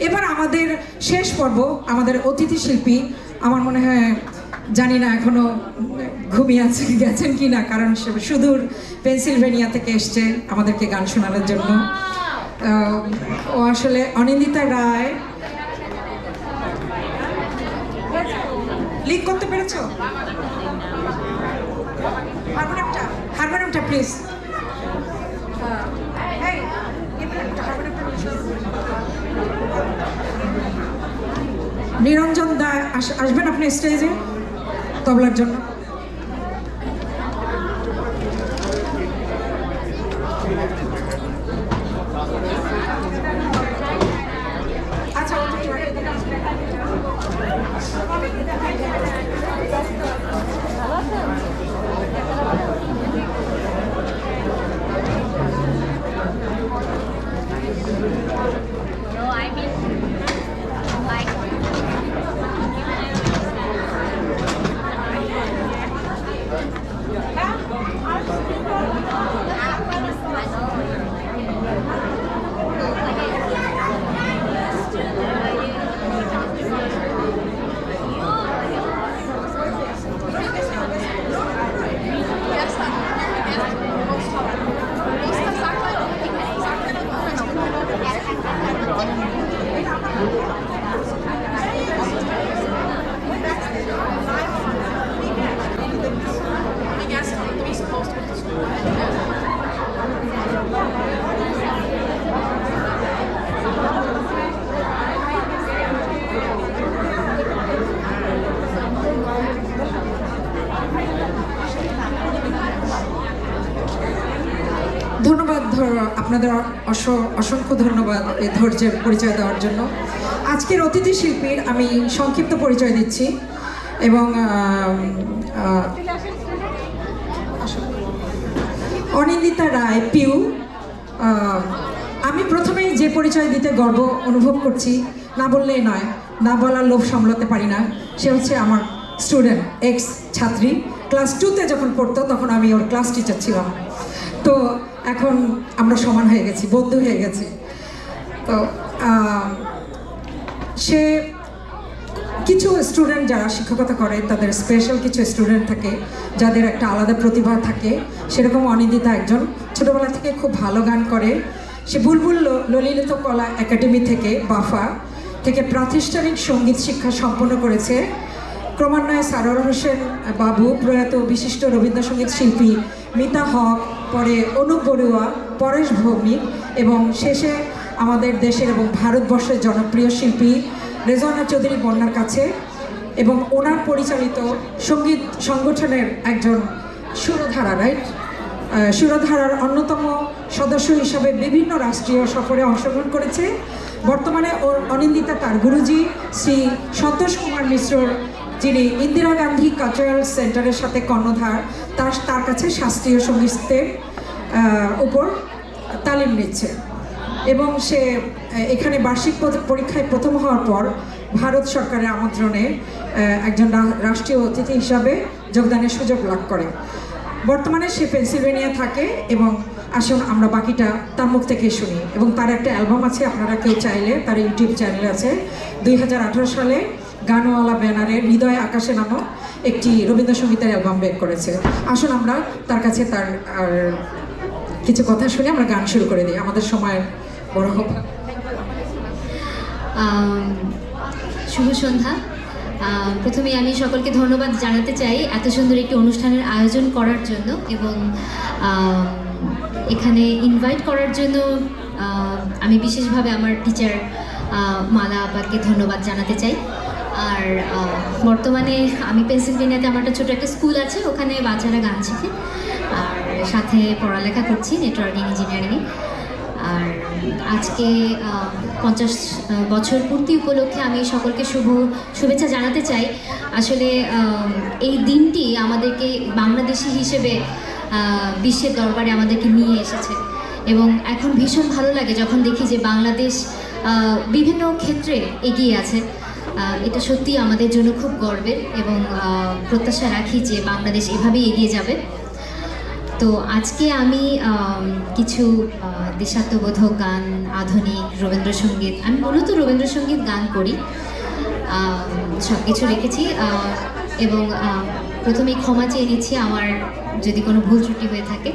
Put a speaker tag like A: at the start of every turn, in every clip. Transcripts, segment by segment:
A: এবার আমাদের শেষ পর্ব, আমাদের অতিথি শিল্পী, আমার মনে হয় জানি না এখনো ঘুমিয়ে আছে গেছেন কি না, কারণ সে সুদূর পেনসিলভেনিয়া থেকে এসছে আমাদেরকে গান শোনানোর জন্য। ও আসলে অনিন্দিতা রায়। লিক করতে পেরেছো? হারমোনিয়ামটা প্লিজ। নিরঞ্জন দা আসবেন আপনি স্টেজে তবলার জন্য। আচ্ছা ধন্যবাদ আপনাদের, অসংখ্য ধন্যবাদ এই ধৈর্যের পরিচয় দেওয়ার জন্য। আজকের অতিথি শিল্পীর আমি সংক্ষিপ্ত পরিচয় দিচ্ছি এবং অনিন্দিতা রায় পিউ। আমি প্রথমেই যে পরিচয় দিতে গর্ব অনুভব করছি, না বললেই নয়, না বলার লোভ সামলাতে পারি না। সে হচ্ছে আমার স্টুডেন্ট, এক্স ছাত্রী। ক্লাস 2তে যখন পড়তো তখন আমি ওর ক্লাস টিচার ছিলাম। তো এখন আমরা সমান হয়ে গেছি, বন্ধু হয়ে গেছি। তো সে কিছু স্টুডেন্ট যারা শিক্ষকতা করে তাদের স্পেশাল কিছু স্টুডেন্ট থাকে যাদের একটা আলাদা প্রতিভা থাকে, সেরকম অনিন্দিতা একজন। ছোটোবেলা থেকে খুব ভালো গান করে। সে বুলবুল ললিত কলা একাডেমি থেকে, বাফা থেকে প্রাতিষ্ঠানিক সঙ্গীত শিক্ষা সম্পন্ন করেছে। ক্রমান্বয়ে সারোয়ার হোসেন বাবু, প্রয়াত বিশিষ্ট রবীন্দ্রসঙ্গীত শিল্পী মিতা হক, পরে অনুপ বড়ুয়া, পরেশ ভৌমিক এবং শেষে আমাদের দেশের এবং ভারতবর্ষের জনপ্রিয় শিল্পী রেজওয়ানা চৌধুরী বন্যার কাছে এবং ওনার পরিচালিত সঙ্গীত সংগঠনের একজন সুরধারা, রাইট, সুরধারার অন্যতম সদস্য হিসাবে বিভিন্ন রাষ্ট্রীয় সফরে অংশগ্রহণ করেছে। বর্তমানে অনিন্দিতা তার গুরুজি শ্রী সন্তোষ কুমার মিশ্রর, যিনি ইন্দিরা গান্ধী কালচারাল সেন্টারের সাথে কর্ণধার, তার কাছে শাস্ত্রীয় সঙ্গীতের উপর তালিম নিচ্ছে এবং সে এখানে বার্ষিক পরীক্ষায় প্রথম হওয়ার পর ভারত সরকারের আমন্ত্রণে একজন রাষ্ট্রীয় অতিথি হিসাবে যোগদানের সুযোগ লাভ করে। বর্তমানে সে পেনসিলভেনিয়া থাকে এবং আসুন আমরা বাকিটা তার মুখ থেকে শুনি। এবং তার একটা অ্যালবাম আছে, আপনারা কেউ চাইলে তার ইউটিউব চ্যানেল আছে। 2018 সালে গানওয়ালা ব্যানারে হৃদয় আকাশে নামক একটি রবীন্দ্রসঙ্গীতের অ্যালবাম বের করেছে। আসুন আমরা তার কাছে তার কিছু কথা শুনে আমরা গান শুরু করে দিই, আমাদের সময় বড় হোক।
B: শুভ সন্ধ্যা। প্রথমে আমি সকলকে ধন্যবাদ জানাতে চাই এত সুন্দর একটি অনুষ্ঠানের আয়োজন করার জন্য এবং এখানে ইনভাইট করার জন্য আমি বিশেষভাবে আমার টিচার মালা আপাকে ধন্যবাদ জানাতে চাই। আর বর্তমানে আমি পেনসিলভেনিয়াতে আমার একটা ছোটো একটা স্কুল আছে, ওখানে বাচ্চারা গান শেখে আর সাথে পড়ালেখা করছি নেটওয়ার্কিং ইঞ্জিনিয়ারিংয়ে। আর আজকে 50 বছর পূর্তি উপলক্ষে আমি সকলকে শুভেচ্ছা জানাতে চাই। আসলে এই দিনটি আমাদেরকে বাংলাদেশি হিসেবে বিশ্বের দরবারে আমাদেরকে নিয়ে এসেছে এবং এখন ভীষণ ভালো লাগে যখন দেখি যে বাংলাদেশ বিভিন্ন ক্ষেত্রে এগিয়ে আছে। এটা সত্যি আমাদের জন্য খুব গর্বের এবং প্রত্যাশা রাখি যে বাংলাদেশ এভাবেই এগিয়ে যাবে। তো আজকে আমি কিছু দেশাত্মবোধক গান, আধুনিক রবীন্দ্রসঙ্গীত, আমি মূলত রবীন্দ্রসঙ্গীত গান করি, সব কিছু রেখেছি। এবং প্রথমেই ক্ষমা চেয়ে নিচ্ছি আমার যদি কোনো ভুল ত্রুটি হয়ে থাকে।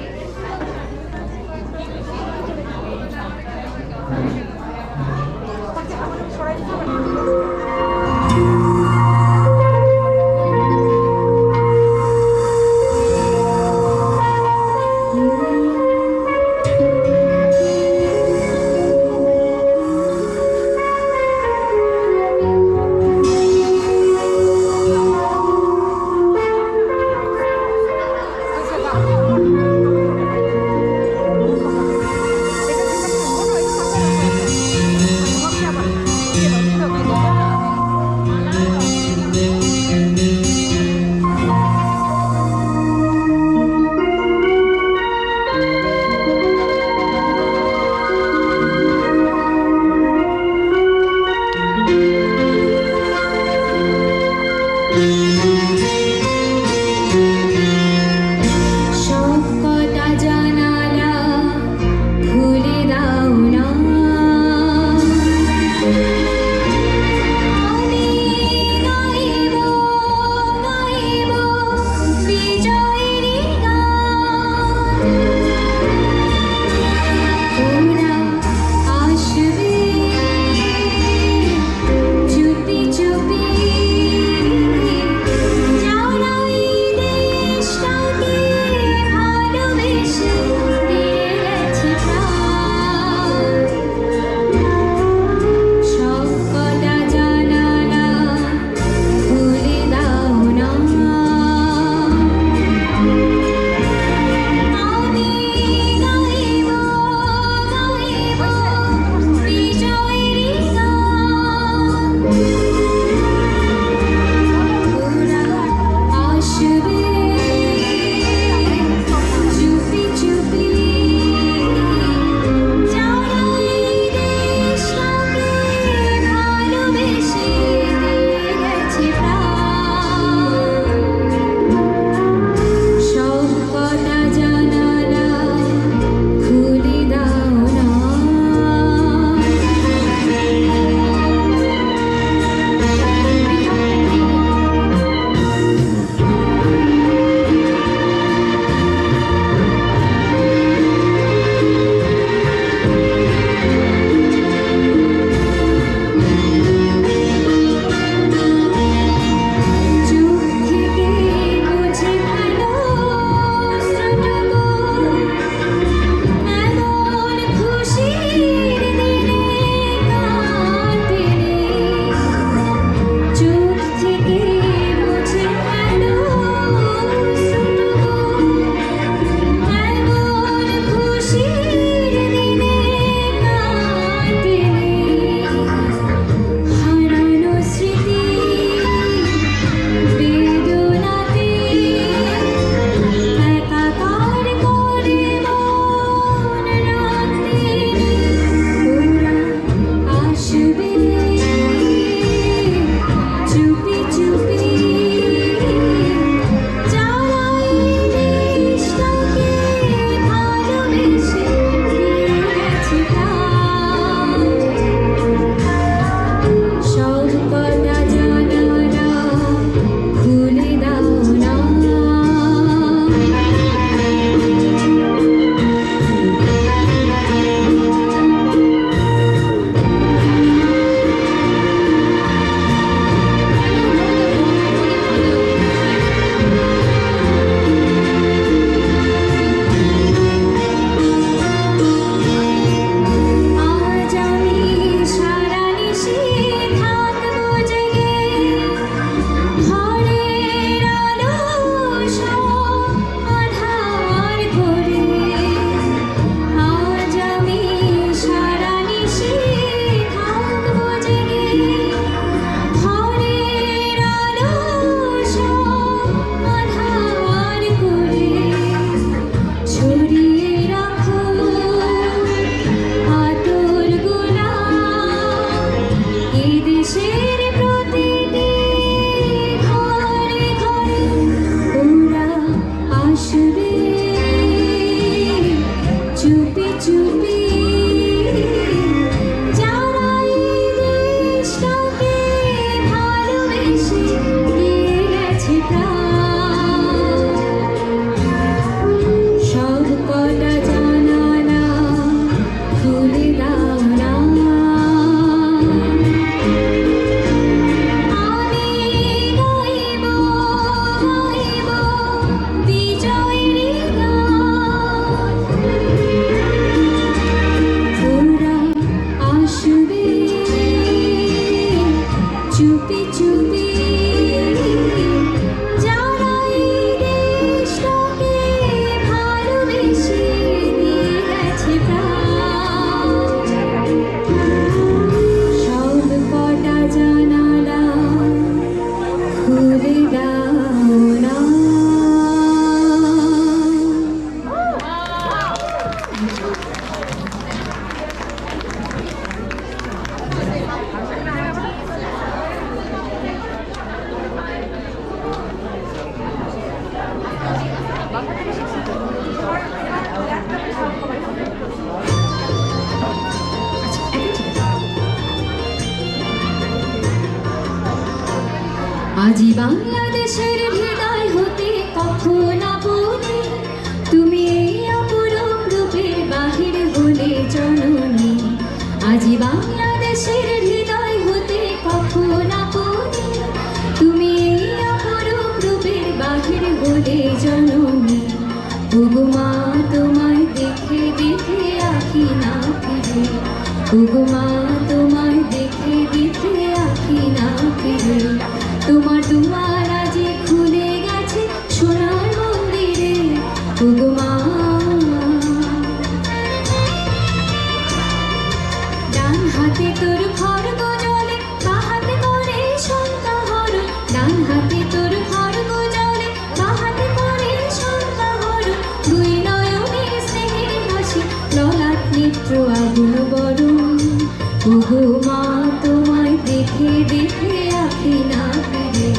B: আজি বাংলাদেশের হৃদয় হতে কখন আপনি তুমি এই অপরূপ রূপের বাহির হলে জননী। আজি বাংলাদেশের হৃদয় হতে কখন আপনি তুমি এই অপরূপ রূপের বাহির হলে জননী। ওগো মা তোমায় দেখে দেখে আঁখি না ফিরে, ওগো মা তোমায় দেখে দেখে আঁখি না ফিরে। তোমার দুয়ার আজি খুলে গেছে সোনার মন্দিরে, ওগো মা। ডান হাতে তোর খড়গ জলে, বা হাতে করে সন্তা হরণ। ডান হাতে তোর খড়গ জলে, বা হাতে করে সন্তা হরণ। দুই নয়নে স্নেহের হাসি, ললাট নেত্র আগুন বরণ। ওগো মা তোমায় দেখে দেখে আঁখি না ফিরে,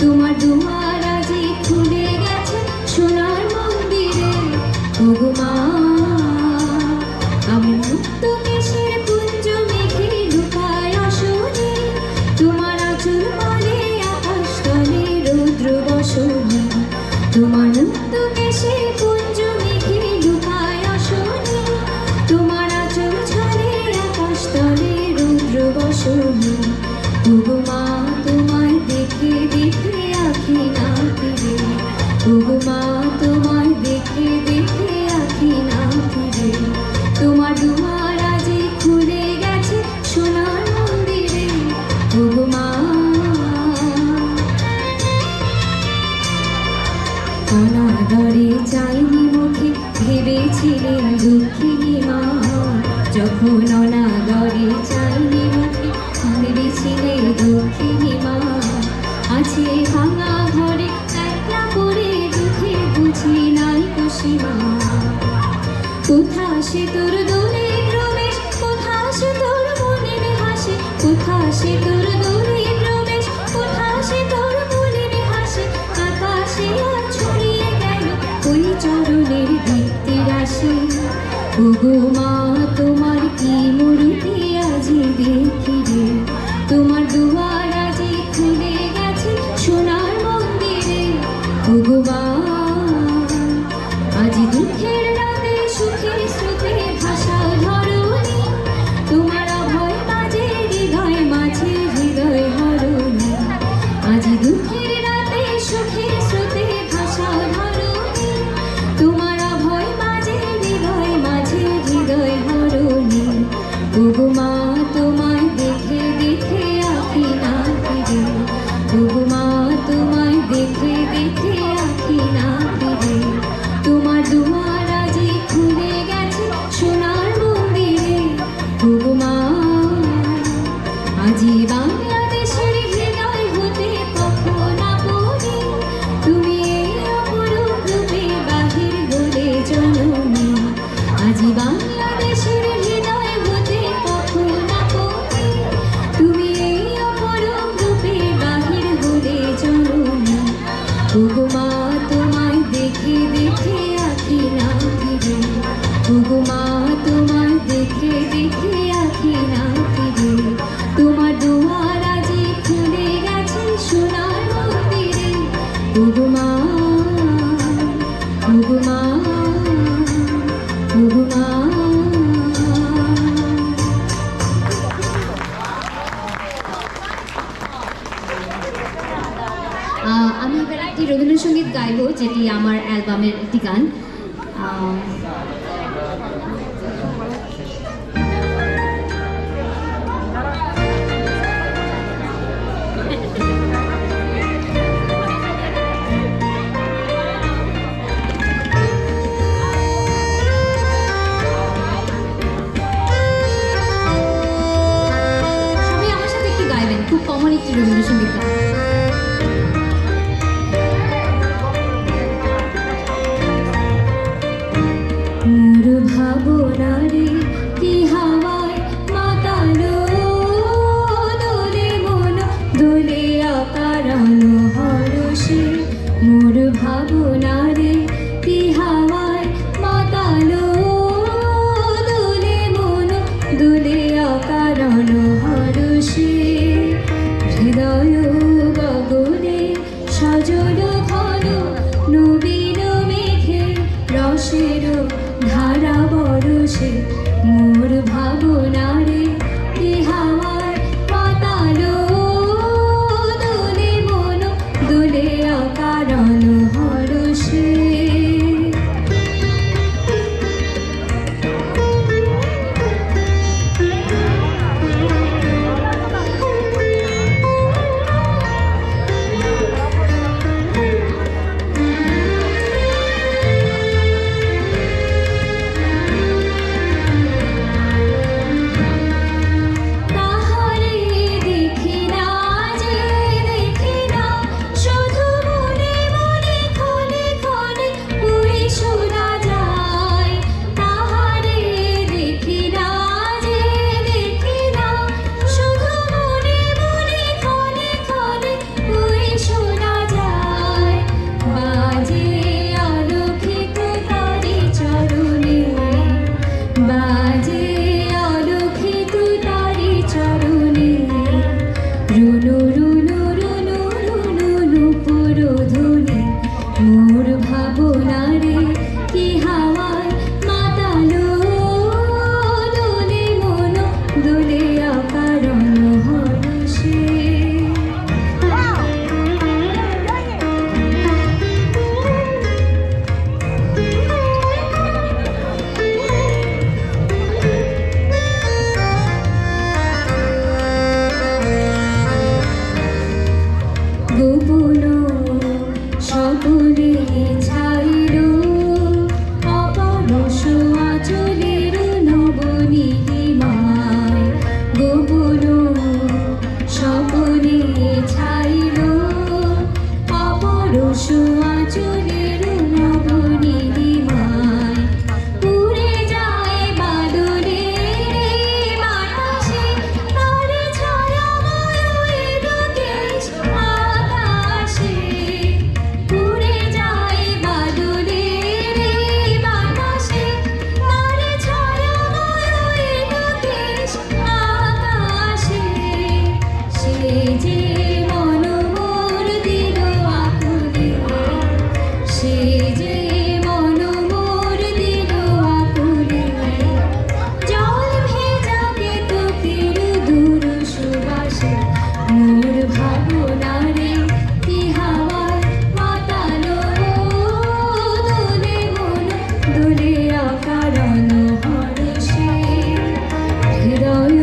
B: তোমার দুয়ার আজি খুলে গেছে সোনার মন্দিরে, ওগো মা। আমি মুক্ত কেশের পুঞ্জ মেঘে লুকায় আসনে, তোমার আঁচল বলে আকাশ তলে রৌদ্র বসনে। তোমার মুক্ত কেশের পুঞ্জ মেঘে লুকায় আসনে, তোমার আঁচল ছলে আকাশ তলে রৌদ্র বসনে। ওগো মা তোমায় দেখে দেখে আঁখি না ফিরে, ওগো মা তোমায় দেখে দেখে আঁখি না ফিরে। তোমার দুয়ার আজি খুলে গেছে সোনার মন্দিরে, ওগো মা। অনাদরে চাইনি মুখে ভেবেছিলেন দুঃখিনী মা, যখন অনাদরে চাইনি মুখে ভেবেছিলে দুঃখিনী মা। আছে ভাঙা ঘরে একলা পড়ে দুঃখে বুঝি নাই কুসীমা। কোথা সে তোর দোলে প্রবেশ, কোথা সে তোর মনের হাসি, কোথা সে তোর দোলে প্রবেশ, কোথা সে তোর মনের হাসি। আকাশে আজ ছড়িয়ে গেল ওই চরণের দীপ্তি রাশি, ওগো মা তোমার কি মূর্তি আজি দেখি রে। তোমার দুয়ার আজি খুলে গেছে সোনার মন্দিরে, ওগো মা। আজি দুঃখের রাতে সুখের স্রোতে ভাষা ধরণী, তোমার অভয় মাঝে হৃদয় মাঝে হৃদয় হরণী। আজি দুঃখের রাতে সুখের স্রোতে ভাষা ধরণী, তোমার অভয় মাঝে হৃদয় মাঝে হৃদয় হরণী। ওগো মা তোমায় দেখে দেখে আঁখি না ফিরে, ওগো মা তোমায় দেখে দেখে আঁখি না ফিরে। তোমার দুয়ার আজি খুলে গেছে সোনার মন্দিরে, ওগো মা। আজি বাংলাদেশের হৃদয় হতে কখন আপনি তুমি এই অপরূপ রূপে বাহির হলে জননী। আজি বাংলাদেশের হৃদয় হতে কখন আপনি তুমি এই অপরূপ রূপে বাহির হলে জননী। ওগো মা তোমায় দেখে দেখে আঁখি না ফিরে, ওগো মা তোমায় দেখে দেখে আঁখি না ফিরে। তোমার দুয়ার আজি খুলে গেছে সোনার মন্দিরে, ওগো মা, ওগো মা, ওগো মা। আমি এবার একটি রবীন্দ্রসঙ্গীত গাইব, যেটি আমার অ্যালবামের একটি গান। সবাই আমার সাথে একটু গাইবেন, খুব কমন একটি রবীন্দ্রসঙ্গীত গান। মোর ভাবনারে কি হাওয়ায় মাতালো, দোলে মন দোলে আকারালো হরষে। মোর ভাবনারে কি হাওয়ায় মাতালো, দোলে মন দোলে আকারালো হরষে। হৃদয় মোর ভাবনারে কি হাওয়ায় মাতালো দোলে মন দোলে অকারণ হরষে হৃদয়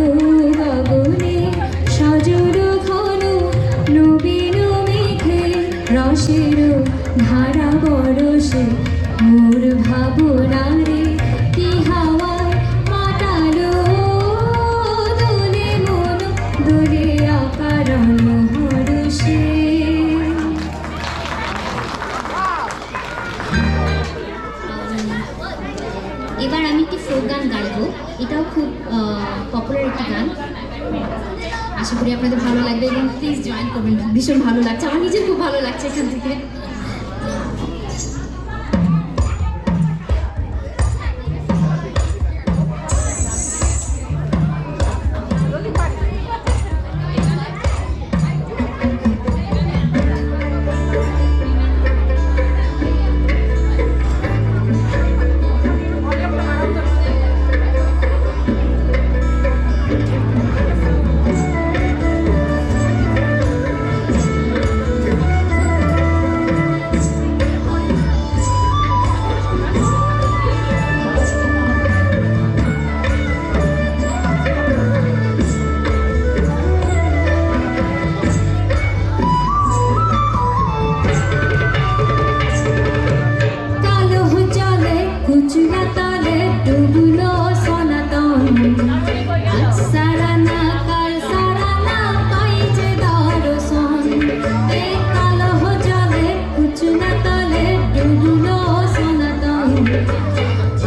B: গগনে সজল ঘন নবীন মেঘে রসের ধারা বরসে মোর ভাবনারে কি হাওয়ায় মাতালো দোলে মন দোলে অকারণ হরষে। এবার আমি একটি ফোক গান গাইবো, এটাও খুব পপুলার একটি গান, আশা করি আপনাদের ভালো লাগবে এবং প্লিজ জয়েন করবেন, ভীষণ ভালো লাগছে, আমার নিজের খুব ভালো লাগছে এখান থেকে। কুচুলা তলে ডুবলো সনাতন, আজ সারা না কাল সারা না পাই যে দর্শন। এই কালহ জলে কুচুলা তলে ডুবলো সনাতন,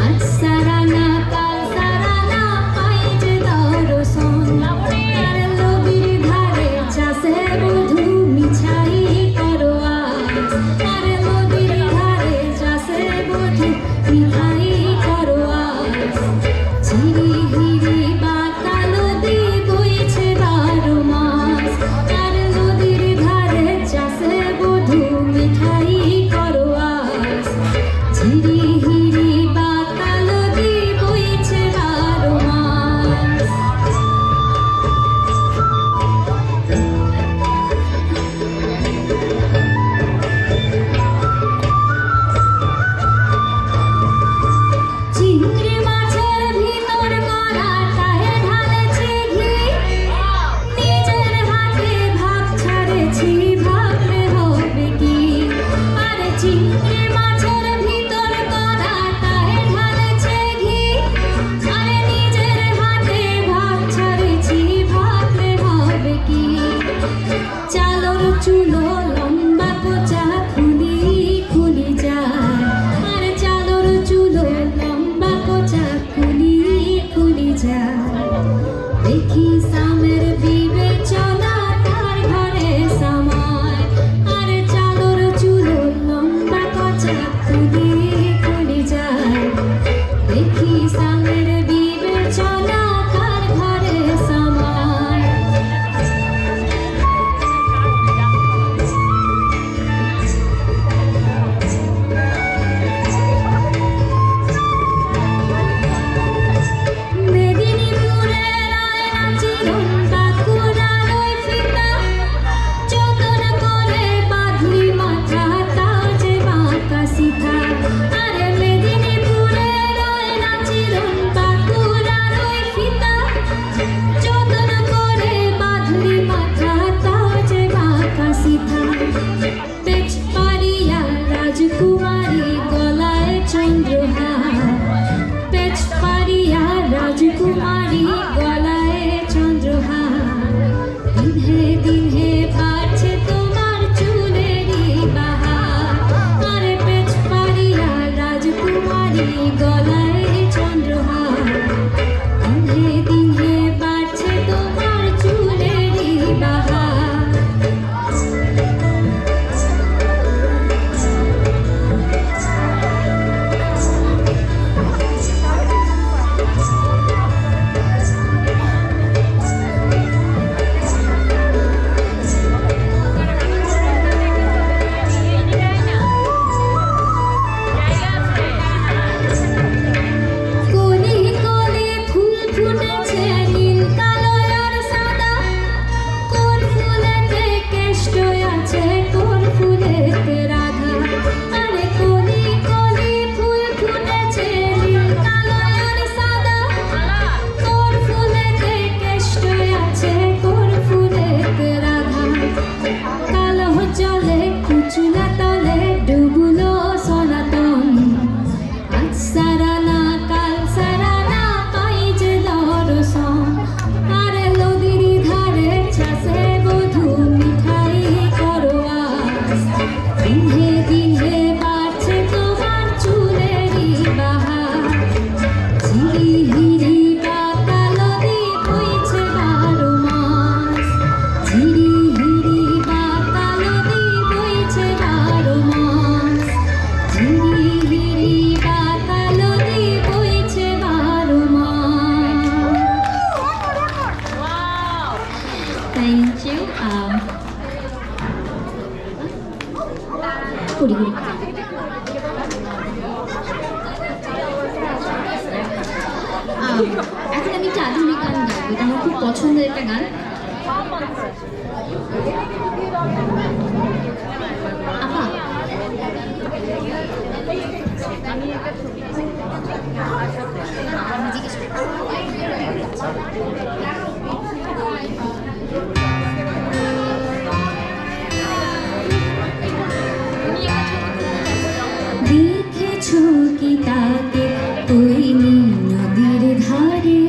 B: আজ সারা না কাল সারা না পাই যে দর্শন। আর নদীর ধারে চাষে বধূ মিছাই করো আজ, আর নদীর ধারে চাষে বধূ মিঠাই করো আজ। ঝিরি হিরি বাঁকা নদী বইছে 12 মাস, আর নদীর ধারে চাষে বধূ মিঠাই করো আজ। ঝিরি হিরি বাঁকা নদী বইছে 12 মাস। চিংড়ি মাছের ভিতর করা তাহে ঢালেছি ঘি, নিজের হাতে ভাগ ছাড়েছি ভাবলে হবে কি। আর চিংড়ি মাছের ভিতর করা তাহে ঢালেছি ঘি, আর নিজের হাতে ভাগ ছাড়েছি ভাবলে হবে কি। চালর চুলো লম্বা কোচা খুলি খুলি যায়, আর চাদর চুলো লম্বা কোচা খুলি খুলি যায়। দেখি সামের বিবেচনা তার ঘরে সামায়, আর চাদর চুলো লম্বা কোচা খুলি খুলি যায়। দেখি সামের বিবেচনা তার ঘরে সামায়। you. করি করি। এখন আমি একটা আধুনিক গান গাইবো, এটা আমার খুব পছন্দের একটা গান। আপা আমি জিজ্ঞেস দেখেছো কি তাকে ওই নীল নদীর ধারে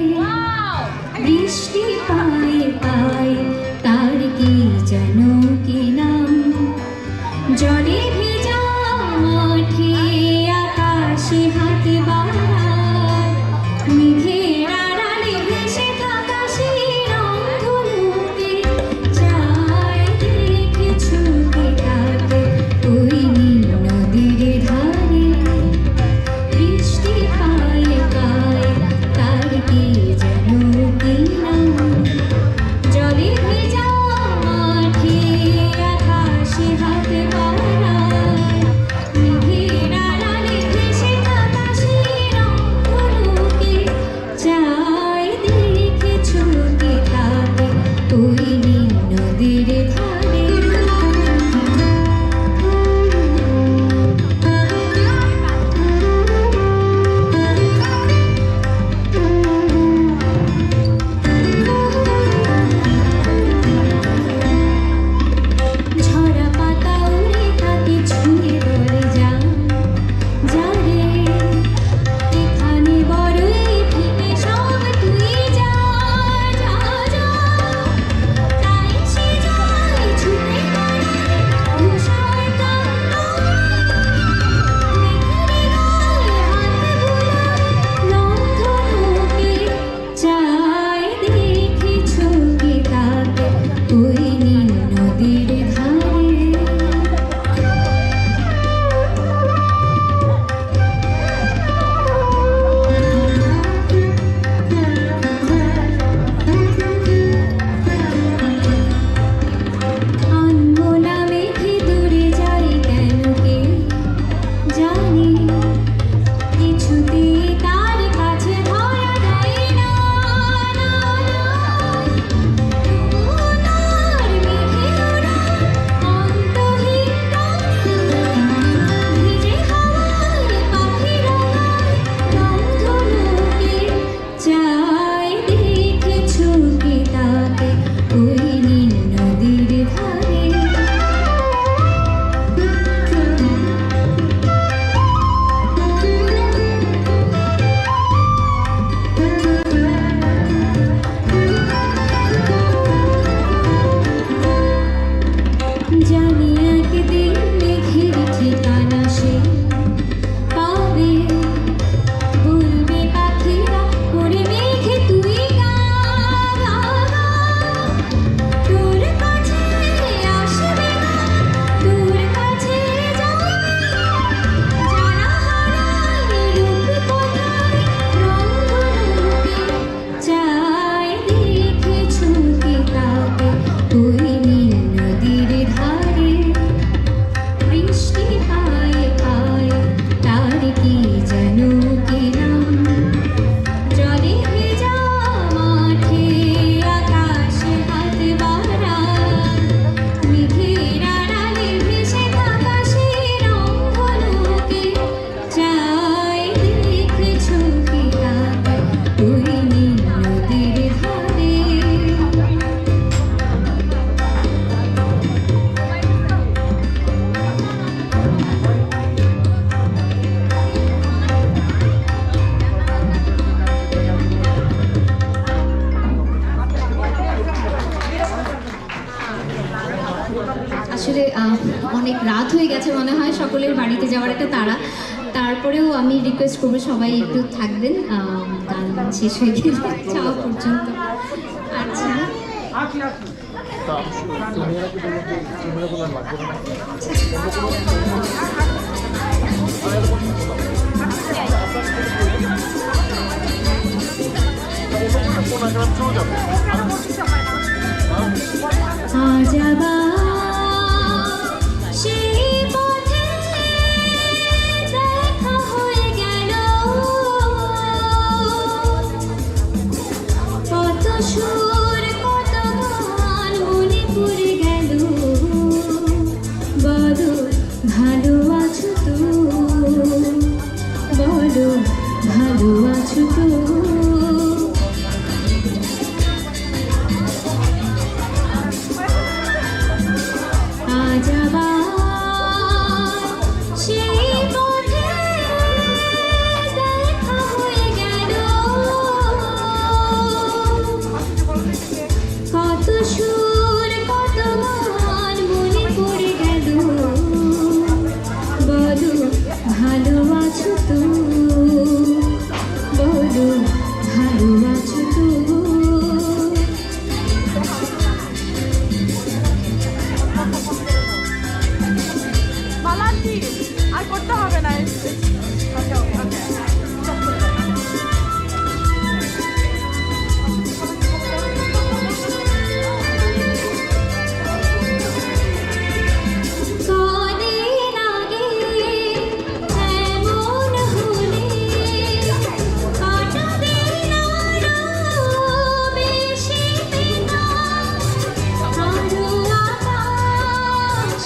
B: বৃষ্টি পায়ে পায়ে তার কি যেন কি নাম জলে ভেজা মাঠে আকাশে হাত বাড়ায় মেঘের আড়ালে ভেসে থাকা সেই রংধনুকে চাই দেখেছো কি তাকে ওই নীল নদীর ধারে বৃষ্টি পায়ে পায়ে তার কি যেন কি নাম জলে ভেজা মাঠে আকাশে হাত বাড়ায় মেঘের আড়ালে ভেসে থাকা সেই রংধনুকে চাই দেখেছো কি তাকে ওই নীল নদীর ধারে ঝরা পাতা উড়ে থাকে ছুঁয়ে বলে যান যারে এখানে বড়ই থেকে সব তুই যা যা যা তাই সে যায় ছুটে বেড়ায় তুষার কান্ড মেঘের গায়ে হাত বুলায় রংধনুকে চাই দেখেছো কি তাকে ওই নীল নদীর ধারে আনমোলা মেঘে দূরে যাই কেন কে জানি কিছুতে তার কাছে ধরা দেয় না না না তবুও তার মেঘে ওড়ায় অন্তহীন ভিজে হাওয়ায় পাখিরা গায় রংধনুকে চাই দেখেছো কি তাকে ওই নীল নদীর ধারে জানি একদিন মেঘের ঠিকানা সে পাবে বলবে পাখিরা ওরে মেঘে তুই গা গা গা তোর কাছে আসবে না তোর কাছে যাবে যারা হারায় রূপ কোথায় রংধনুকে চাই দেখেছো কি তাকে ওই নীল নদীর ধারে বৃষ্টি পায়ে পায়ে তার কি যেন কি নাম জলে ভেজা মাঠে আকাশে হাত বাড়ায় মেঘের আড়ালে ভেসে থাকা সেই রংধনুকে চাই দেখেছো কি তাকে ওই নীল নদীর ধারে আসলে অনেক রাত হয়ে গেছে মনে হয় সকলের বাড়িতে যাওয়ার একটা তাড়া তারপরেও আমি রিকোয়েস্ট করবো সবাই একটু থাকবেন গান শেষ হয়ে গেলে যাওয়া পর্যন্ত আচ্ছা
C: কোন চলে যাবে কি আর করতে হবে না
B: কদিন আগে এমন হলে কাটাবে আরো বেশি পেতাম আরো আকাশ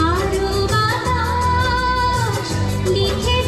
B: আরো বাতাস লিখে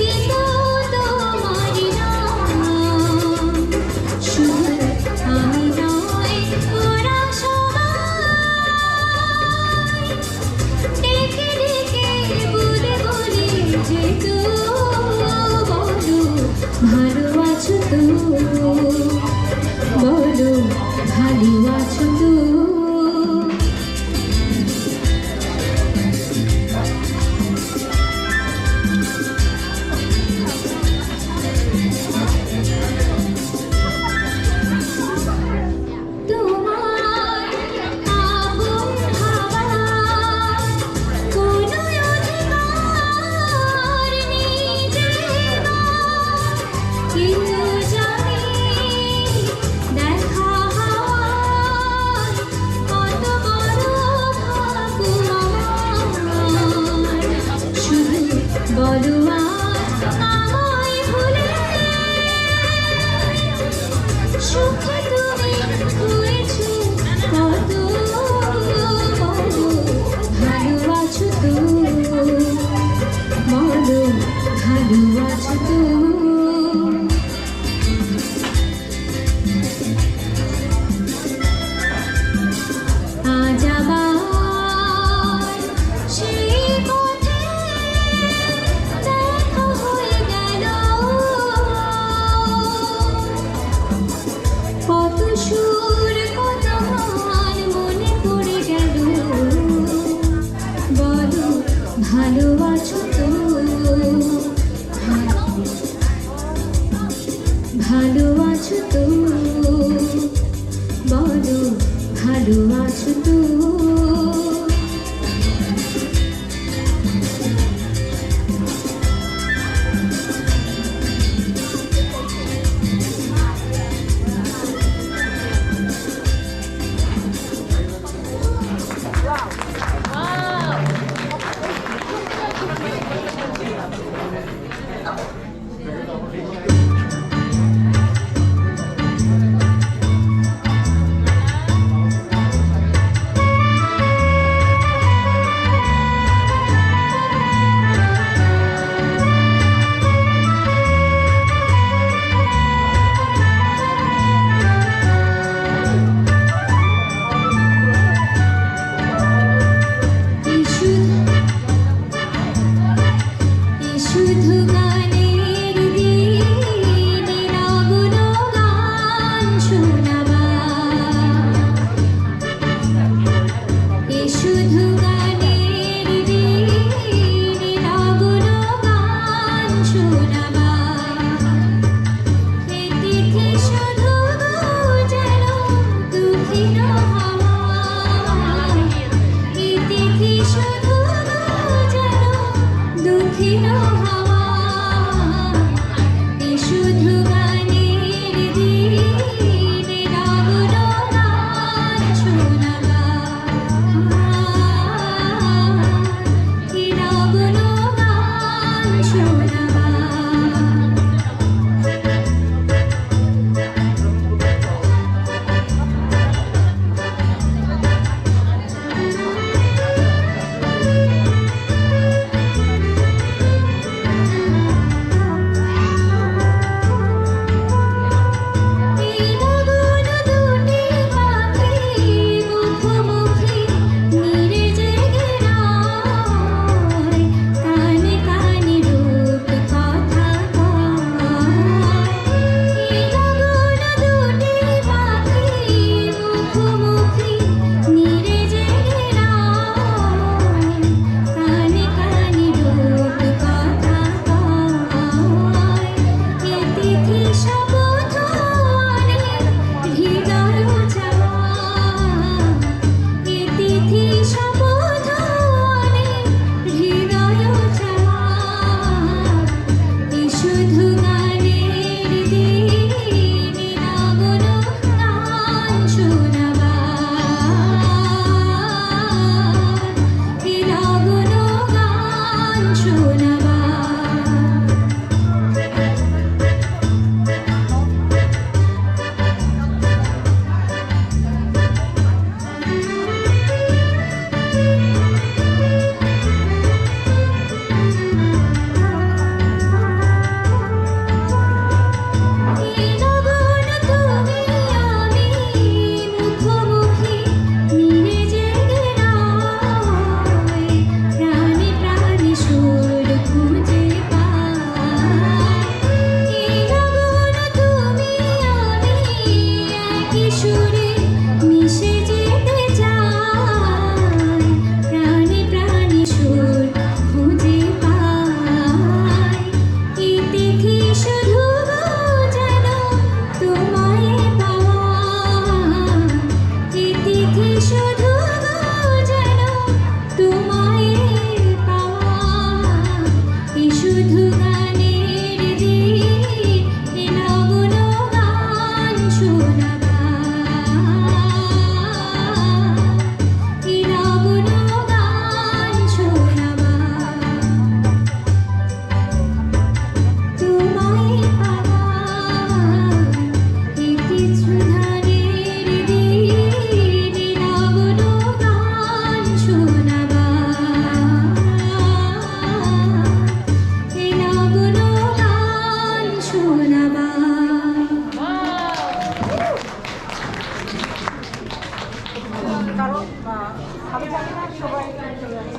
C: আমি জানি না সবাই চলে যাচ্ছে।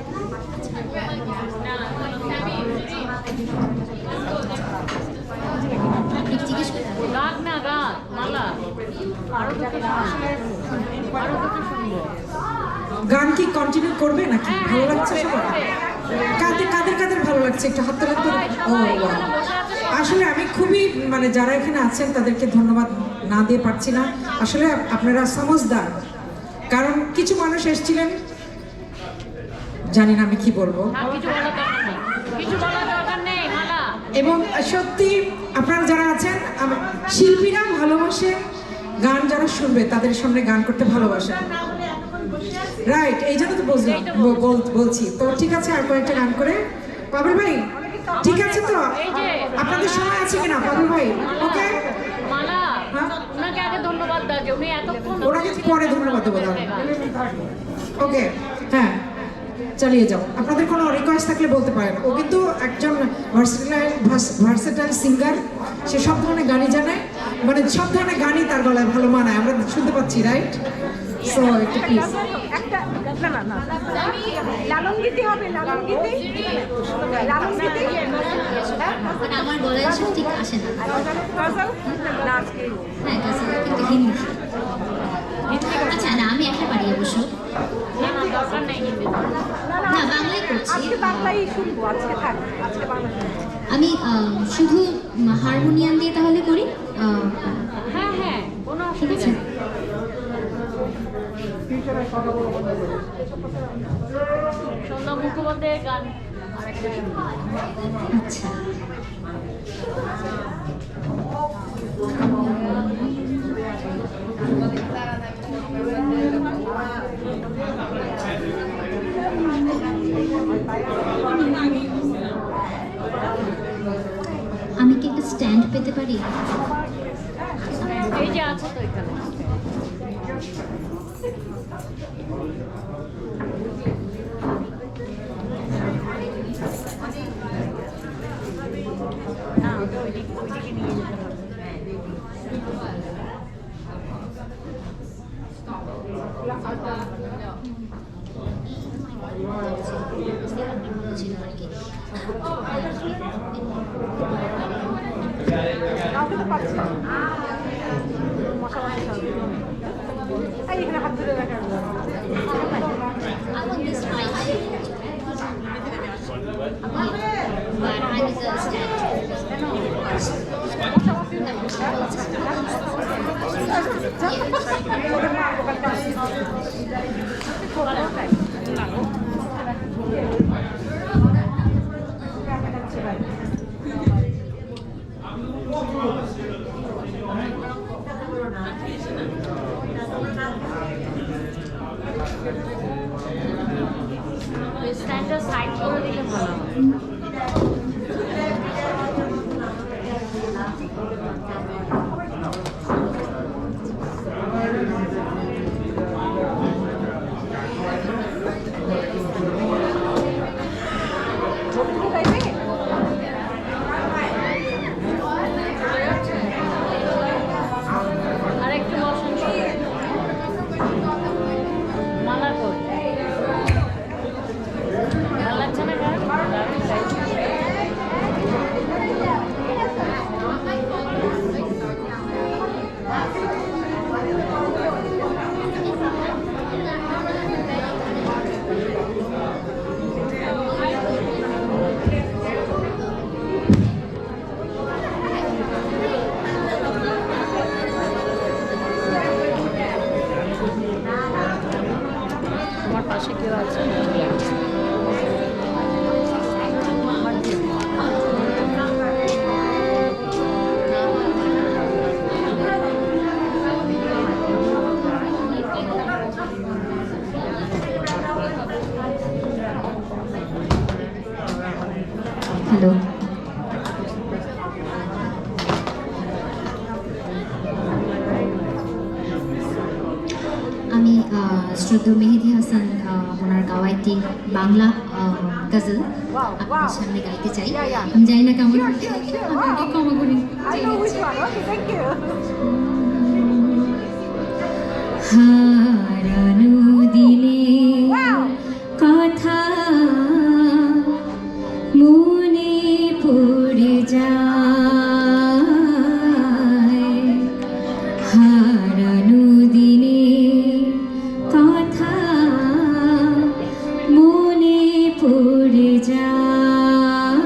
B: আপনি কি জিজ্ঞেস করেন?
D: রাগ না রাগ মালা আরো দুটো আরো দুটো শুনবো।
A: গান কি কন্টিনিউ করবে নাকি? ভালো লাগছে সবার? কাদের কাদের কাদের ভালো লাগছে একটু হাত তোলা তো। ও wow. আসলে আমি খুবই মানে যারা এখানে আছেন তাদেরকে ধন্যবাদ না দিয়ে পারছি না। আসলে আপনারা সমঝদার, কারণ কিছু মানুষ এসেছিলেন, জানি না আমি কি বলবো,
D: আর কিছু বলার দরকার নেই, কিছু বলার দরকার নেই মালা।
A: এবং সত্যি আপনারা যারা আছেন শিল্পীরা ভালোবাসে গান, যারা শুনবে তাদের সামনে গান করতে ভালোবাসে, রাইট? এই জন্য তো বলছি তো। ঠিক আছে, আর কয়েকটা গান করে পাবেল ভাই, ঠিক আছে তো? আপনাদের সময় আছে কিনা পাবেল ভাই? ওকে,
D: মালা
A: হ্যাঁ?
D: ওনাকে আগে ধন্যবাদ দাও যে উনি এতক্ষণ
A: ওনাকে পরে ধন্যবাদ দেবো দাদা। ওকে, হ্যাঁ চালিয়ে যাও। আপনাদের কোনো রিকোয়েস্ট থাকলে বলতে পারেন। ও কিন্তু একজন ভার্সেটাইল সিঙ্গার, সে সব ধরনের গানই জানে, মানে সব ধরনের গানই তার গলায় ভালো মানায়, আমরা শুনতে পাচ্ছি, রাইট? সো একটু প্লিজ।
C: একটা না না না লালন গীতি হবে, লালন গীতি, লালন গীতি।
B: মানে আমার গলায় এসব ঠিক আসে না।
C: গজল না আজকে
B: হ্যাঁ গাছে, কিন্তু হিন্দি। আচ্ছা না, আমি একটা পারি অবশ্য।
D: না না দরকার নেই হিন্দি।
B: না, বাংলায় করছি।
C: আজকে বাংলাই শুনবো, আজকে থাক, আজকে বাংলা শুনবো।
B: আমি শুধু হারমোনিয়াম দিয়ে তাহলে করি।
D: হ্যাঁ হ্যাঁ কোনো
B: ঠিক
D: অসুবিধা
B: আছে।
D: নেই। সন্ধ্যা মুখোপাধ্যায়ের গান আরেকটা শুনবো।
B: আচ্ছা, আমি কি একটা স্ট্যান্ড পেতে পারি?
D: এই যে আছে তো এখানে। না ওটা ওইদিকে নিয়ে যেতে হবে।
B: ছিল আর কি।
C: কাউকে তো পাচ্ছি না। মশা মাছি এই এখানে হাত ধরে রাখা।
B: I want this mic. But I need a stand.
D: স্ট্যান্ডটা সাইড করে দিলে ভালো হয়। আরেকটু বসুন সবাই। মালা কই? ভালো লাগছে না গান? দারুণ গাইছে। তোমার পাশে কেউ আছে?
B: হ্যালো, আমি শ্রদ্ধা মেহেদি হাসান ওনার গাওয়া একটি বাংলা গজল আপনাদের সামনে গাইতে চাই। আমি জানি না কেমন হবে, আমাকে ক্ষমা করে
C: I know which one. Okay, thank you.
B: হারানো দিনে কথা মনে পড়ে যায়, হারানো দিনে কথা মনে পড়ে যায়,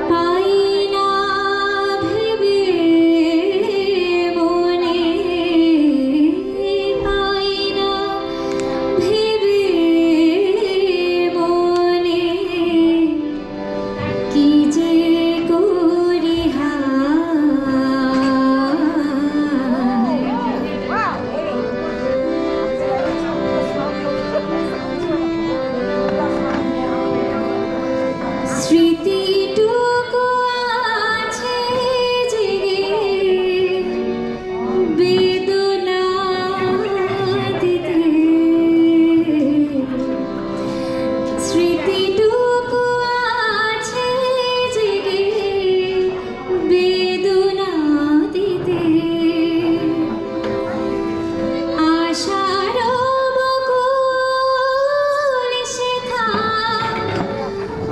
B: পাই না ভেবে মনে, পাই না ভেবে মনে, কি যে করি স্মৃতিটুকু আছে জেগে বেদনা দিতে, স্মৃতিটুকু আছে জেগে বেদনা দিতে, আশার বকুল শেখা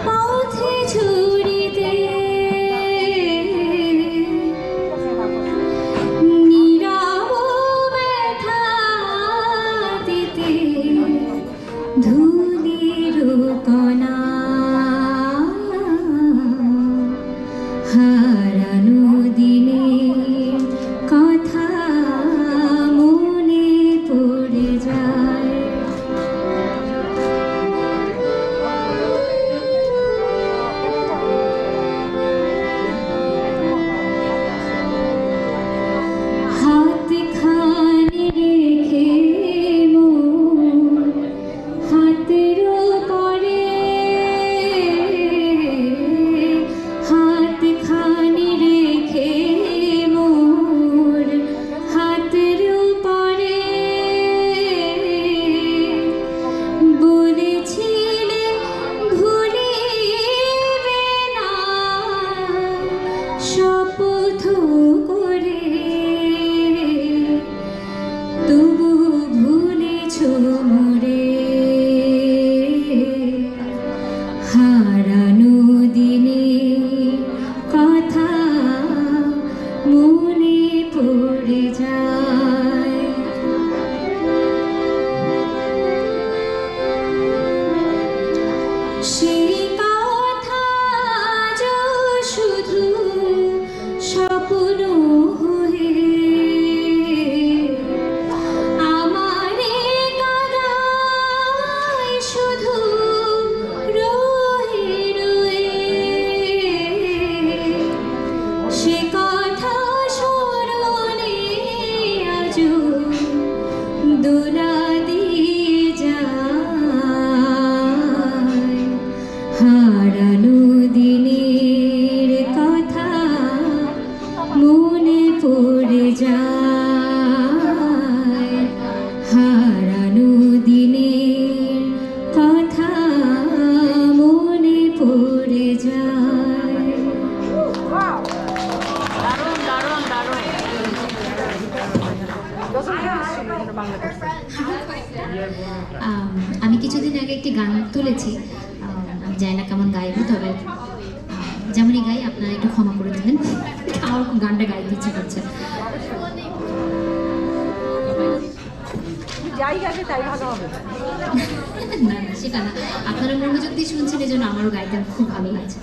B: পথে ঝুরিতে, নীরব ব্যথা দিতে, ধুলির কণা হারানো দিনে কথা মনে পড়ে যায়। হাতখানি রেখে মোর হাতের পরে, হাতখানি রেখে মোর হাতের পরে, বলেছিলে ভুলিবে না শপথ করে, তবু ভুলেছ মোরে, হারানো দিনে কথা মনে পড়ে যায়। সেই কথা আজ শুধু স্বপ্ন হয়ে আমারে কাঁদায় শুধু রয়ে রয়ে, সে কথা স্মরণে আজও দোলা দিয়ে যায়, হারানো দিনের কথা মনে পড়ে যায়, হারানো দিনের কথা মনে পড়ে যায়।
D: দারুণ দারুণ দারুণ।
B: আমি কিছুদিন আগে একটি গান তুলেছি, আমি জানি না কেমন গাইব, তবে যেমনই গাই আপনারা একটু ক্ষমা করে দেবেন, আমার গানটা গাইতে ইচ্ছে করছে।
C: যাই গাছে তাই ভালো হবে।
B: না না সেটা না, আপনারা মনোযোগ দিয়ে শুনছেন এই জন্য আমারও গাইতে খুব ভালো লাগছে।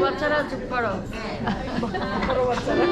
D: বাচ্চারা চুপ করো।
C: বড় বাচ্চারা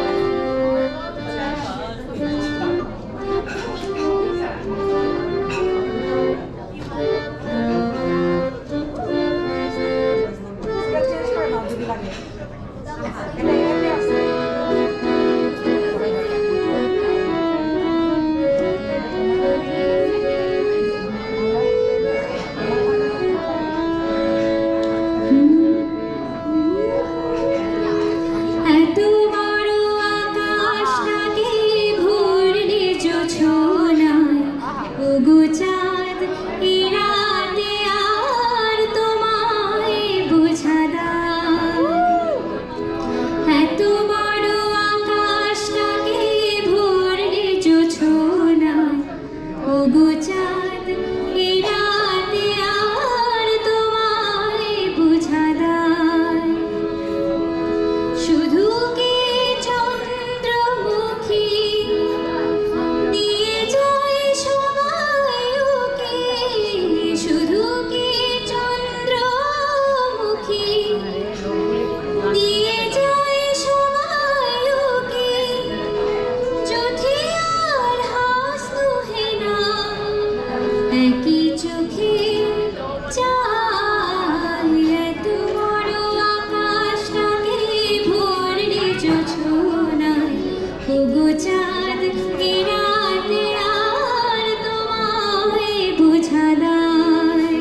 B: চাঁদ এ রাতে আর তোমায় বোঝা দায়।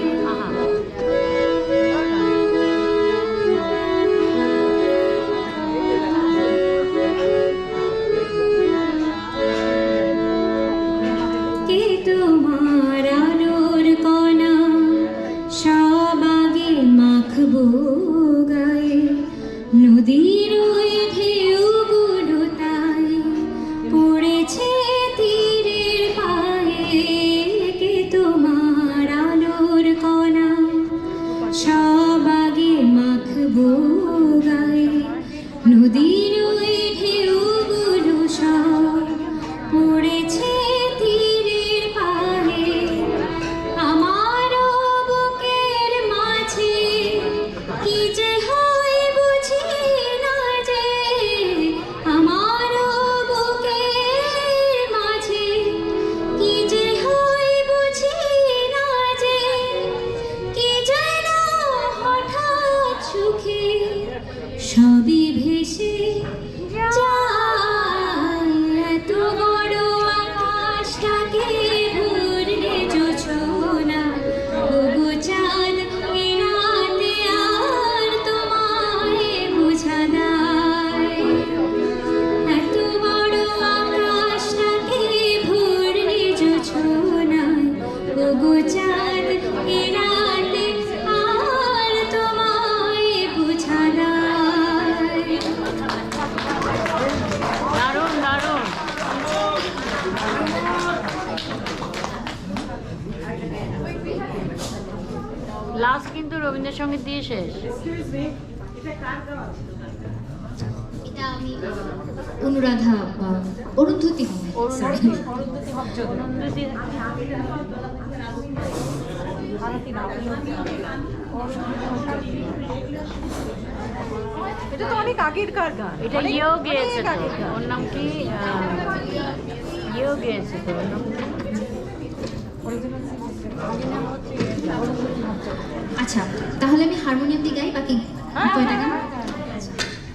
B: কে তোমার আলোর কণা সব আগে মাখবো গায়ে, নদীর ওই ঢেউগুলো তাই পড়েছে তীরের পায়ে। কে তোমার আলোর কণা সব আগে মাখবো গায়ে, নদীর ওই ঢেউগুলো সব পড়েছে তীরের পায়ে। আমার বুকের মাঝে কি যে হয় বুঝি না যে, আমার বুকের মাঝে কি যে হয় বুঝি না যে, কি যেন হঠাৎ সুখে সবই ভেসে যায়। এত বড় আকাশটাকে ঘুরলে জোছনা, ওগো চাঁদ এ রাতে আর তোমায় বোঝা দায়। এত বড় আকাশটাকে ঘুরলে জোছনা, ওগো চাঁদ এ রাতে আর তোমায় বোঝা দায়।
D: দারুণ দারুণ। লাস্ট কিন্তু রবীন্দ্রসঙ্গীত দিয়ে শেষ।
B: এটা আমি অনুরাধা বা অরুন্ধতী হবে, sorry।
D: অরুন্ধতী
C: এটা তো অনেক আগেরকার গান।
D: এটা
C: অনেক-
D: ইয়েও
C: অনেক
D: গেয়েছে তো,
C: আগেরকার।
D: ওর নাম কি? ইয়েও গেয়েছে তো, ওর নাম কি?
B: আচ্ছা, তাহলে আমি হারমোনিয়াম দিয়ে গাই, বাকি কয়টা গান?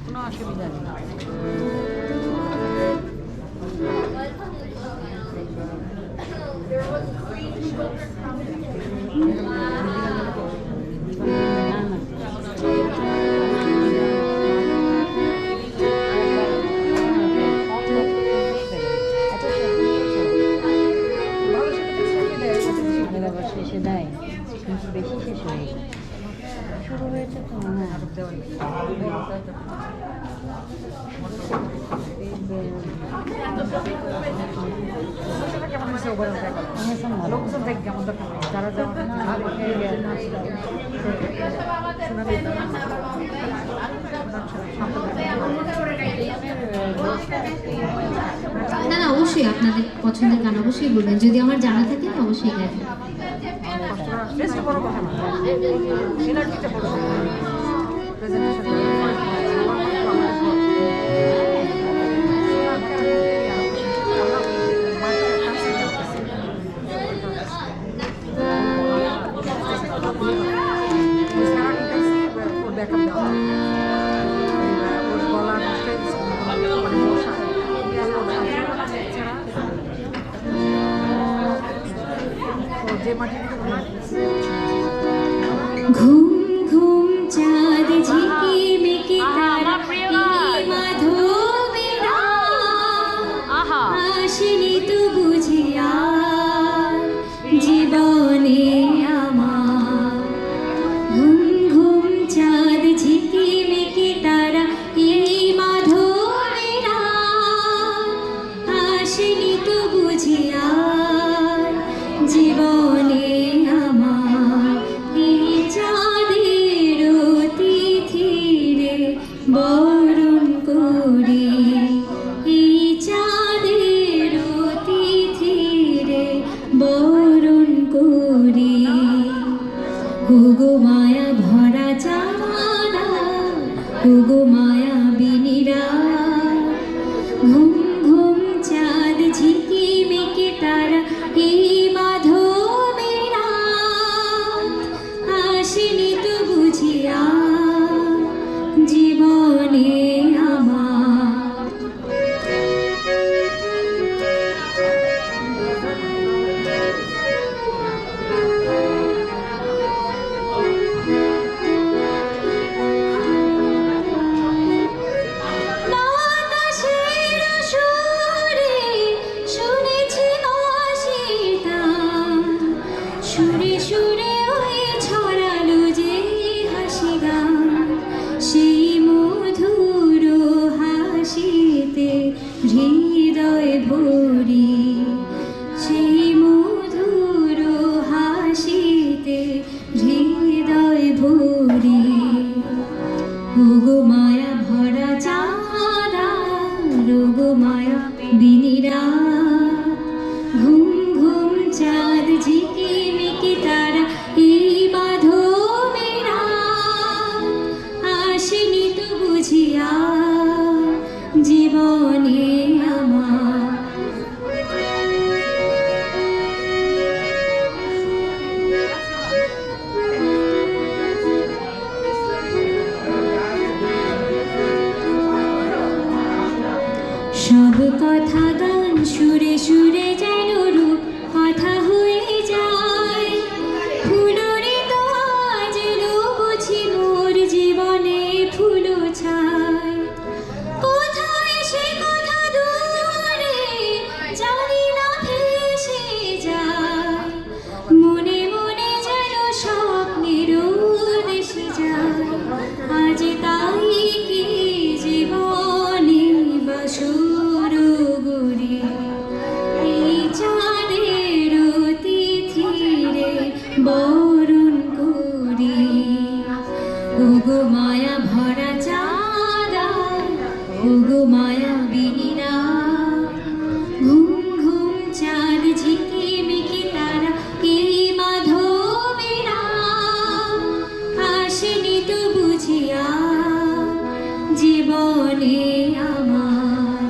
D: কোনো অসুবিধা নেই। শেষে দেয় কিন্তু বেশি শেষ হয়ে গেছে। শুরু হয়েছে তো
C: লোকজন দেখবে আমাদের যারা যাওয়া
B: না না, অবশ্যই আপনাদের পছন্দের গান অবশ্যই বলবেন, যদি আমার জানা থাকে আমি অবশ্যই গাই।
C: বেস্ট বড় কথা না, এনার্জিটা বড় প্রেজেন্টেশন।
B: ঘুম ঘুম চাঁদ ঝিকিমিকি তারা এই মাধবেরা,
D: আহা
B: আসেনি তো বুঝি আর জীবনে আমার। ঘুম ঘুম চাঁদ ঝিকিমিকি তারা এই মাধবেরা, আসেনি তো বুঝি আর জীবনে আমার। এই চাঁদের তিথিরে বরণ করি, এই চাঁদের তিথিরে বরণ করি। ওগো মায়া ভরা চাঁদা, ওগো মায়া বিনিরা, ঘুম ঘুম চাঁদ ঝিকিমিকি তারা এই মাধবে হৃদয় ভরি সেই মধুর হাসিতে হৃদয় ভরি ওগো মায়া ভরা চাঁদা রোগো মায়া বিনিরা ঘুম ঘুম চাঁদ ঝিকিমিকি তারা এই বাঁধবেরা আসেনি তো বুঝিয়া জীবনে আমার সব কথা গান সুরে সুরে যেন রূপ কথা হয়ে যায় ফুলরে তো আজ বুঝি মোর জীবনে ফুল ছায় কোথায় সে কথা দূরে জানি না ভেসে যায় মনে মনে যেন স্বপ্নের দেশে যায় আজ তাই কি জীবনে বাসর গড়ি এই চাঁদের তিথিরে বরণ করি ওগো মায়া ভরা চাঁদা ওগো মায়া বিনিরা ঘুম ঘুম চাঁদ ঝিকিমিকি তারা এই মাধবেরা আসেনি তো বুঝিয়া জীবনে আমার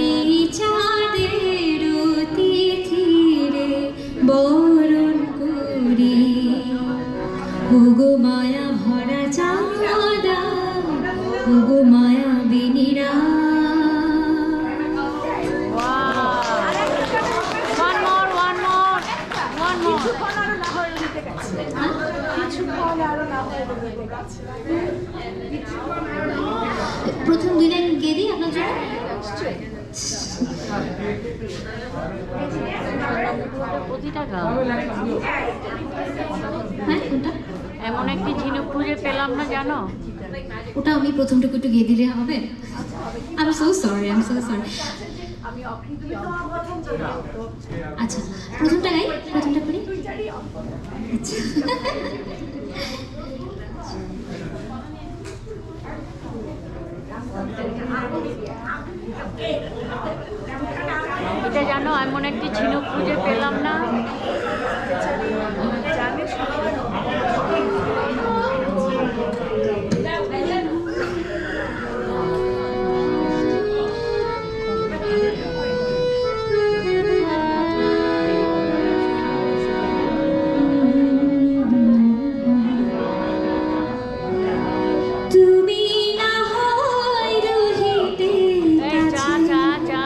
B: এই চাঁদের তিথিরে বরণ করি ওগো মায়া ভরা চাঁদা ওগো মায়া বিনিরা
D: One more, one more, one more.
C: কিছুক্ষণ আরো না হয়ে দিতে গেছে কিছুক্ষণ আরো না হয়ে দিতে গেছে
B: প্রথম দুই লাইন গেয়ে দিই আপনার জন্য
D: প্রতিটা গাও
B: হ্যাঁ কোনটা
D: এমন একটি ঝিনুক খুঁজে পেলাম না জানো
B: ওটা আমি প্রথমটুকু একটু গিয়ে দিলে হবে আই এম সো সরি আচ্ছা প্রথমটা গাই প্রথমটা করি আচ্ছা
D: এটা জানো এমন একটি ঝিনুক খুঁজে পেলাম না
B: তুমি না হয় রহিতে
D: এই চা চা চা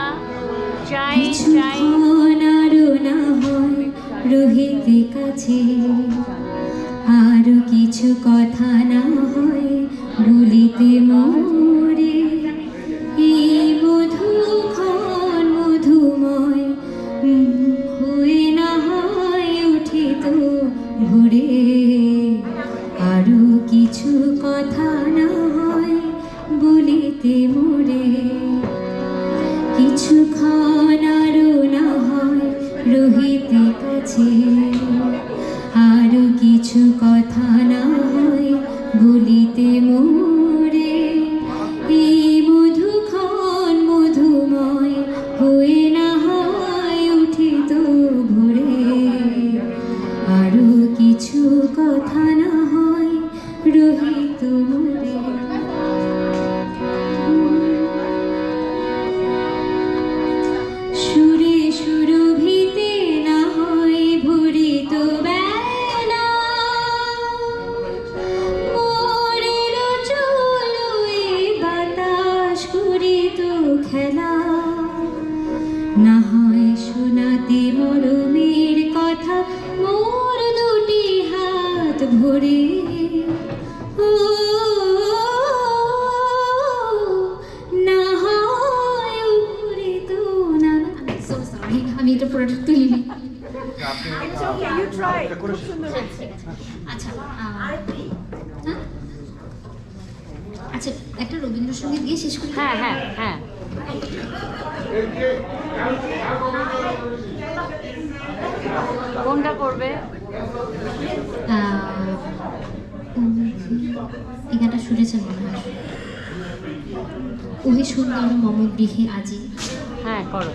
D: চাই চাই
B: কিছুক্ষণ আরো না হয় রহিতে কাছে আরো কিছু কথা না হয় বলিতে মোরে এই মধুক্ষণ মধুময় হয়ে না হয় উঠিত ভোরে আরো কিছু কথা না হয় বলিতে মোরে কিছুক্ষণ আরো না হয় রহিতে কাছে আরো কিছু কথা না হয় বলিতে মোরে এই মধুক্ষণ মধুময় হয়ে না হয় উঠিত ভোরে আরো কিছু কথা না হয় রহিত মোরে সুরে সুরভিতে না হয় ভরিত বেলা মোরের চুলো এই বাতাস করিত খেলা না হয় শোনাতে মরমের কথা মোর দুটি হাত ভরে ও না হয় উপরে তো না সো সরি আমি এটা পুরোটা তুলিনি
C: ইউ ট্রাই খুব সুন্দর
B: আচ্ছা হ্যাঁ? আচ্ছা একটা রবীন্দ্রসঙ্গীত গিয়ে শেষ করি
D: হ্যাঁ হ্যাঁ হ্যাঁ কোনটা করবে?
B: এই গানটা শুনেছেন মনে হয়। ওহে সুন্দর মম গৃহে আজি।
D: হ্যাঁ করো।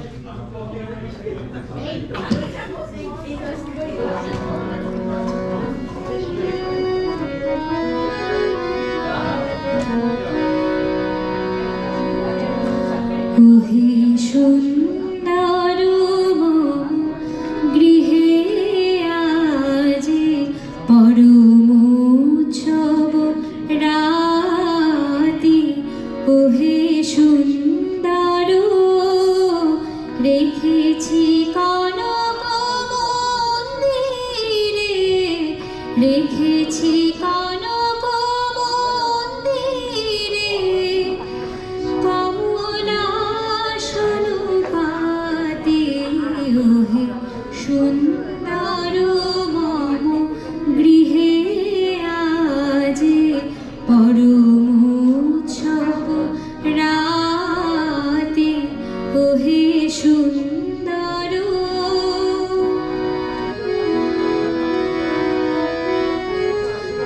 B: ওহে সুন্দর মম গৃহে আজি পরম উৎসব রাতি। ওহে সুন্দর রেখেছি কনক মন্দিরে, রেখেছি কনক মন্দিরে কমলাসন পাতি। ওহে সুন্দর মম গৃহে আজি পরম উৎসব রাতি। ওহে সুন্দর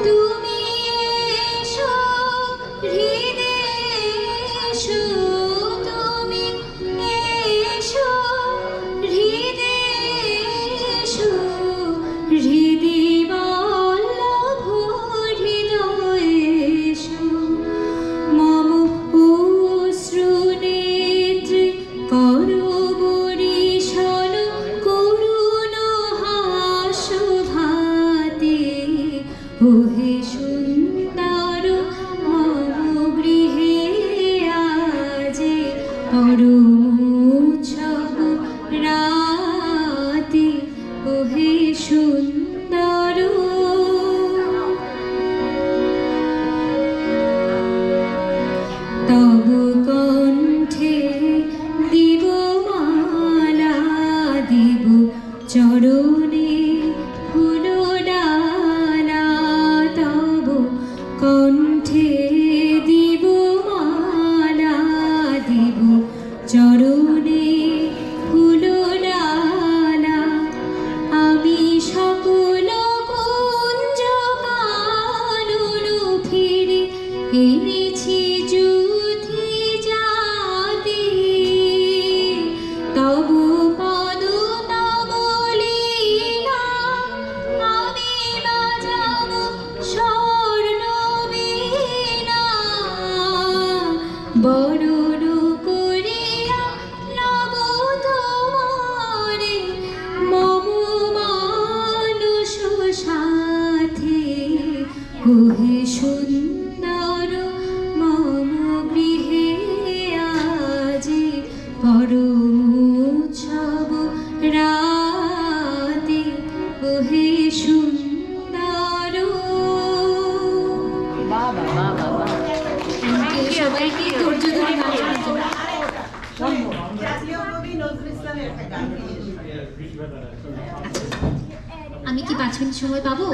B: তুমি এসো হৃদে এসো, তুমি এসো হৃদে এসো, হৃদি বল্লভ হৃদয়ে এসো। মম অশ্রু নেত্রে করো বরিশন করুণ হাস্য ভাতি। ওহে সুন্দর মম গৃহে আজি পরম উৎসব রাতি। ওহে সুন্দর তব কণ্ঠে দিব মালা, দিব চরণে ফুলডালা। তব কণ্ঠে দিব মালা, দিব চরণে ফুলডালা। আমি সকল কুঞ্জ কানন ফিরে এনেছি যুথি জাতি। তব পদ তব লীলা আমি বাজাব স্বর্ণ বীণা। বরণ করিয়া নব তোমারে মম মানস সাথী। ওহে সুন্দর মম গৃহে আজি পরম উৎসব রাতি। ওহে সুন্দর।
D: বাবা বাবা বাবা।
B: সবাইকে ধৈর্য ধরে গান শোনার জন্য। আমি কি 5 মিনিট সময় পাবো?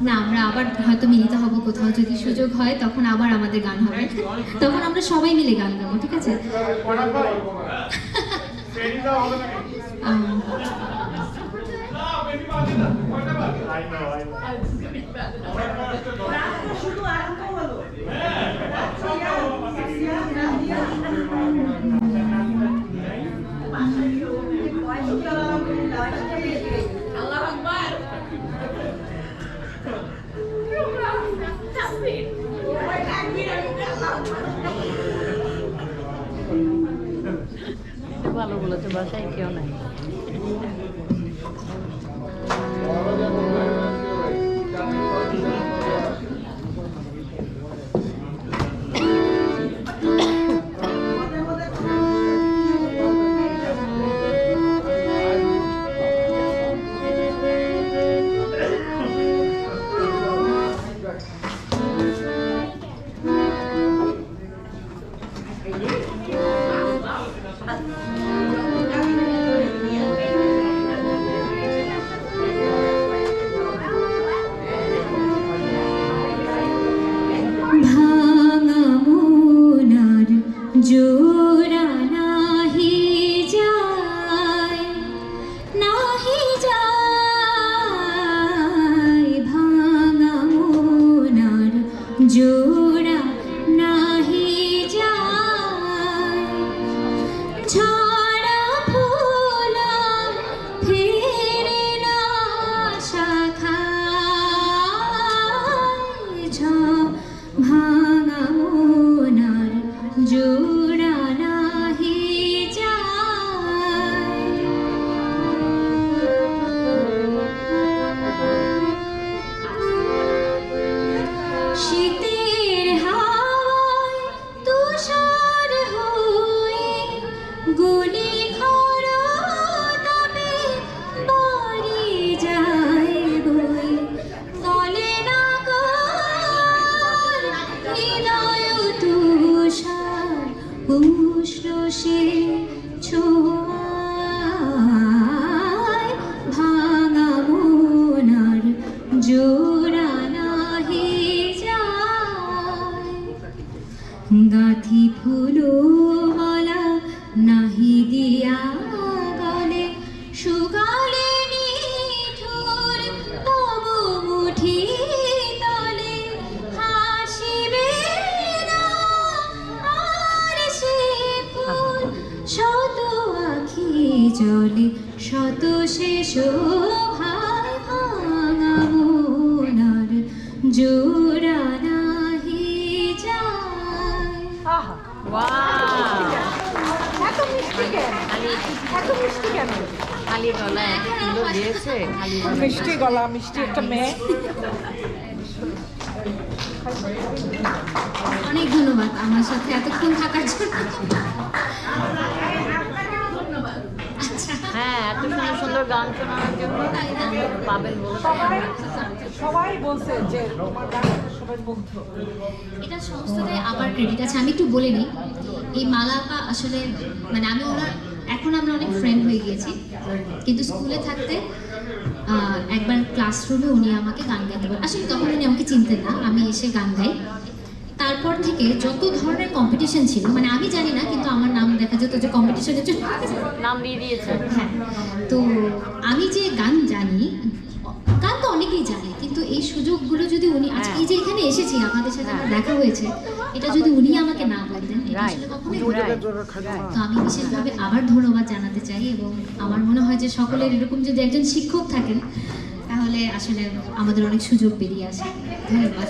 B: না, আমরা আবার হয়তো মিলিত হব কোথাও, যদি সুযোগ হয় তখন আবার আমাদের গান হবে, তখন আমরা সবাই মিলে গান গাবো, ঠিক আছে?
D: ভালো বলেছে, বাসায় কেউ নাই।
B: গাঁথি ফুলো মালা নাহি দিয়া গলে সুগালে নিঠুর তব মুঠি তলে হাসিবে না আর সে ফুল শত আখি জলে শত শেষ ভাই ভাঙা মনার জোড়া নাহি যায়।
C: আহা
D: ওয়াও
C: এত মিষ্টি কেন এত মিষ্টি কেন
D: খালি গলায় এগুলো দিয়েছে খালি গলায়।
C: মিষ্টি গলা মিষ্টি একটা মেয়ে
B: অনেক ধন্যবাদ আমার সাথে এতক্ষণ থাকার জন্য। আচ্ছা
D: হ্যাঁ, এত সুন্দর সুন্দর গান শোনানোর জন্য পাবেন বলে
C: সবাই বলছে যে তোমার গান সবাই মুগ্ধ।
B: এটা সমস্তটাই আমার ক্রেডিট আছে। আমি একটু বলে নিই, এই মালা আপা আসলে মানে আমি ওনার এখন আমরা অনেক ফ্রেন্ড হয়ে গিয়েছি, কিন্তু স্কুলে থাকতে একবার ক্লাসরুমে উনি আমাকে গান গাইতে বলেন। আসলে তখন উনি আমাকে চিনতেন না, আমি এসে গান গাই। তারপর থেকে যত ধরনের কম্পিটিশন ছিল, মানে আমি জানি না, কিন্তু আমার নাম দেখা যেত যে কম্পিটিশনের জন্য।
D: নাম দিয়ে দিয়েছে।
B: হ্যাঁ, তো আমি যে গান জানি, গান তো অনেকেই জানে, কিন্তু এই সুযোগগুলো যদি উনি আজকে এই যে এখানে এসেছি আপনাদের সাথে আমার দেখা হয়েছে, এটা যদি উনি আমাকে না বলতেন, এটা আসলে কখনোই হতো না। তো আমি বিশেষভাবে আবার ধন্যবাদ জানাতে চাই, এবং আমার মনে হয় যে সকলের এরকম যদি একজন শিক্ষক থাকেন তাহলে আসলে আমাদের অনেক সুযোগ বেরিয়ে আসে। ধন্যবাদ।